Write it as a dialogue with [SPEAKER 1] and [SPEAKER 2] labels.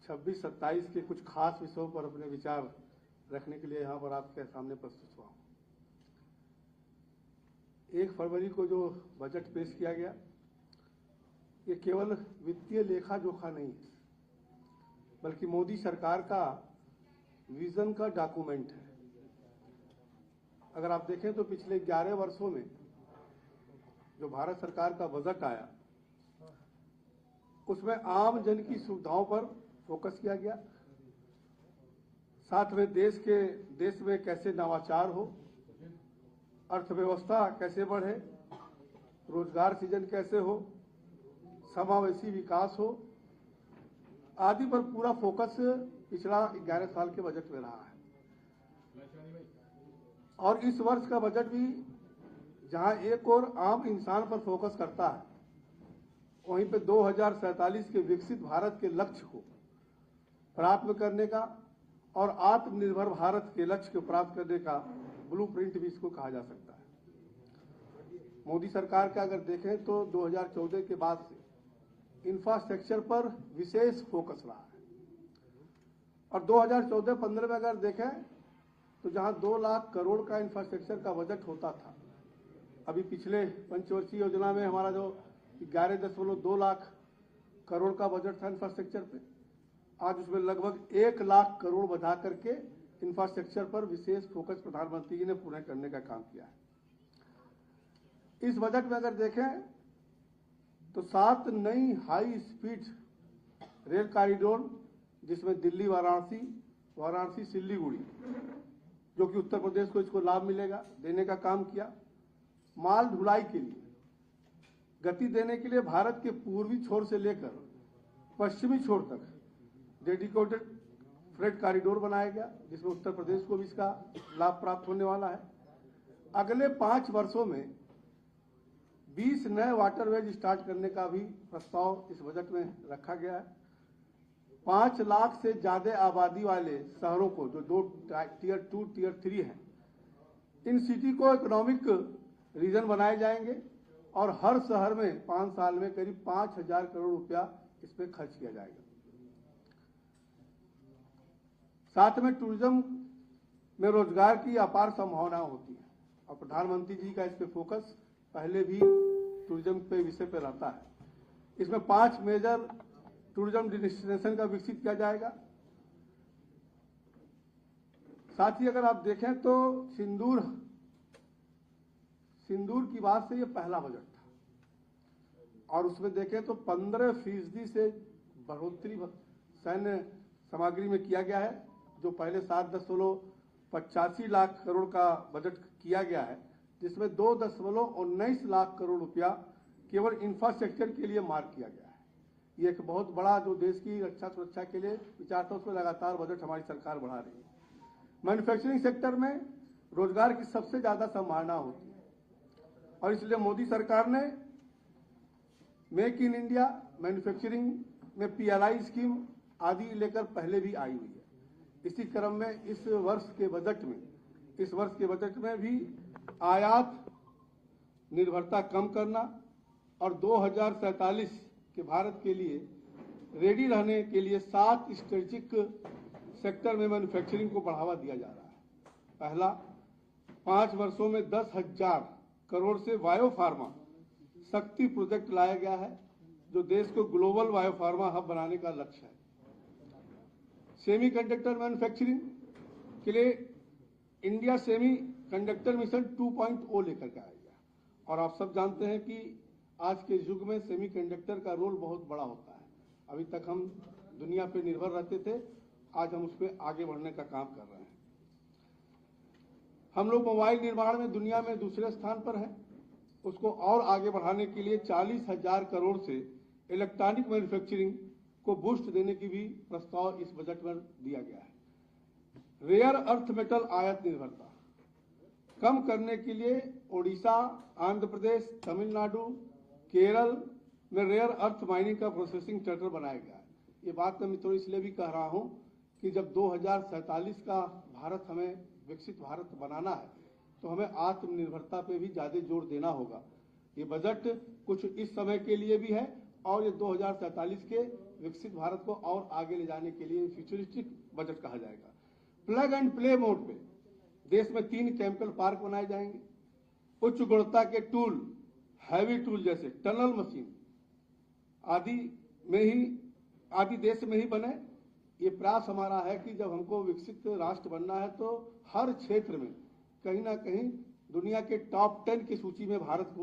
[SPEAKER 1] 26-27 के कुछ खास विषयों पर अपने विचार रखने के लिए यहाँ पर आपके सामने प्रस्तुत हुआ हूँ। 1 फरवरी को जो बजट पेश किया गया, ये केवल वित्तीय लेखा जोखा नहीं है, बल्कि मोदी सरकार का विजन का डॉक्यूमेंट है। अगर आप देखें तो पिछले 11 वर्षों में जो भारत सरकार का बजट आया, उसमें आम जन की सुविधाओं पर फोकस किया गया, साथ में देश में कैसे नवाचार हो, अर्थव्यवस्था कैसे बढ़े, रोजगार सृजन कैसे हो, समावेशी विकास हो, आदि पर पूरा फोकस पिछला 11 साल के बजट में रहा है। और इस वर्ष का बजट भी जहां एक और आम इंसान पर फोकस करता है, वहीं पे 2047 के विकसित भारत के लक्ष्य को प्राप्त करने का और आत्मनिर्भर भारत के लक्ष्य को प्राप्त करने का ब्लूप्रिंट भी इसको कहा जा सकता है। मोदी सरकार का अगर देखें तो 2014 के बाद से इंफ्रास्ट्रक्चर पर विशेष फोकस रहा है। और 2014-15 में अगर देखें तो जहां 2 लाख करोड़ का इंफ्रास्ट्रक्चर का बजट होता था, अभी पिछले पंचवर्षीय योजना में हमारा जो 11.2 लाख करोड़ का बजट था इंफ्रास्ट्रक्चर पे, आज उसमें लगभग 1 लाख करोड़ बढ़ा करके इंफ्रास्ट्रक्चर पर विशेष फोकस प्रधानमंत्री जी ने पूरा करने का काम किया है। इस बजट में अगर देखें तो 7 नई हाई स्पीड रेल कॉरिडोर, जिसमें दिल्ली वाराणसी सिल्लीगुड़ी, जो कि उत्तर प्रदेश को इसको लाभ मिलेगा, देने का काम किया। माल ढुलाई के लिए गति देने के लिए भारत के पूर्वी छोर से लेकर पश्चिमी छोर तक डेडिकेटेड फ्रेट कॉरिडोर बनाया गया, जिसमें उत्तर प्रदेश को भी इसका लाभ प्राप्त होने वाला है। अगले 5 वर्षों में 20 नए वाटरवेज स्टार्ट करने का भी प्रस्ताव इस बजट में रखा गया है। 5 लाख से ज्यादा आबादी वाले शहरों को, जो 2 टियर 2 टियर 3 हैं, इन सिटी को इकोनॉमिक रीजन बनाए जाएंगे और हर शहर में 5 साल में करीब 5,000 करोड़ रुपया इस पे खर्च किया जाएगा। साथ में टूरिज्म में रोजगार की अपार संभावनाएं होती है और प्रधानमंत्री जी का इस पे फोकस पहले भी टूरिज्म पे विषय पे रहता है। इसमें 5 मेजर टूरिज्म डेस्टिनेशन का विकसित किया जाएगा। साथ ही अगर आप देखें तो सिंदूर की बात से ये पहला बजट था और उसमें देखें तो 15% से बढ़ोतरी सैन्य सामग्री में किया गया है, जो पहले 7.85 लाख करोड़ का बजट किया गया है, जिसमें 2.19 लाख करोड़ रुपया केवल इंफ्रास्ट्रक्चर के लिए मार्क किया गया है। ये एक बहुत बड़ा जो देश की रक्षा सुरक्षा के लिए विचार था, उसमें लगातार बजट हमारी सरकार बढ़ा रही है। मैन्युफैक्चरिंग सेक्टर में रोजगार की सबसे ज्यादा संभावना होती है और इसलिए मोदी सरकार ने मेक इन इंडिया, मैन्युफैक्चरिंग में PLI स्कीम आदि लेकर पहले भी आई हुई है। इसी क्रम में इस वर्ष के बजट में भी आयात निर्भरता कम करना और 2047 के भारत के लिए रेडी रहने के लिए 7 स्ट्रेटेजिक सेक्टर में मैन्युफैक्चरिंग को बढ़ावा दिया जा रहा है। पहला, 5 वर्षों में 10,000 करोड़ से बायोफार्मा शक्ति प्रोजेक्ट लाया गया है, जो देश को ग्लोबल बायोफार्मा हब बनाने का लक्ष्य है। सेमीकंडक्टर मैन्युफैक्चरिंग के लिए इंडिया सेमी कंडक्टर मिशन 2.0 लेकर के आएगा और आप सब जानते हैं कि आज के युग में सेमीकंडक्टर का रोल बहुत बड़ा होता है। अभी तक हम दुनिया पे निर्भर रहते थे, आज हम उस पर आगे बढ़ने का काम कर रहे हैं। हम लोग मोबाइल निर्माण में दुनिया में दूसरे स्थान पर हैं, उसको और आगे बढ़ाने के लिए 40,000 करोड़ से इलेक्ट्रॉनिक मैन्युफैक्चरिंग को बूस्ट देने की भी प्रस्ताव इस बजट में दिया गया है। रेयर अर्थ मेटल आयात निर्भरता कम करने के लिए ओडिशा, आंध्र प्रदेश, तमिलनाडु, केरल में रेयर अर्थ माइनिंग का प्रोसेसिंग सेंटर बनाया गया है। ये बात मैं मित्रों इसलिए भी कह रहा हूं कि जब 2047 का भारत हमें विकसित भारत बनाना है, तो हमें आत्मनिर्भरता पे भी ज्यादा जोर देना होगा। ये बजट कुछ इस समय के लिए भी है और ये 2047 के विकसित भारत को और आगे ले जाने के लिए फ्यूचरिस्टिक बजट कहा जाएगा। प्लग एंड प्ले मोड पे देश में 3 केमिकल पार्क बनाए जाएंगे। उच्च गुणवत्ता के टूल, हैवी टूल जैसे टनल मशीन आदि देश में ही बने। ये प्रयास हमारा है कि जब हमको विकसित राष्ट्र बनना है तो हर क्षेत्र में कहीं ना कहीं दुनिया के टॉप 10 की सूची में भारत को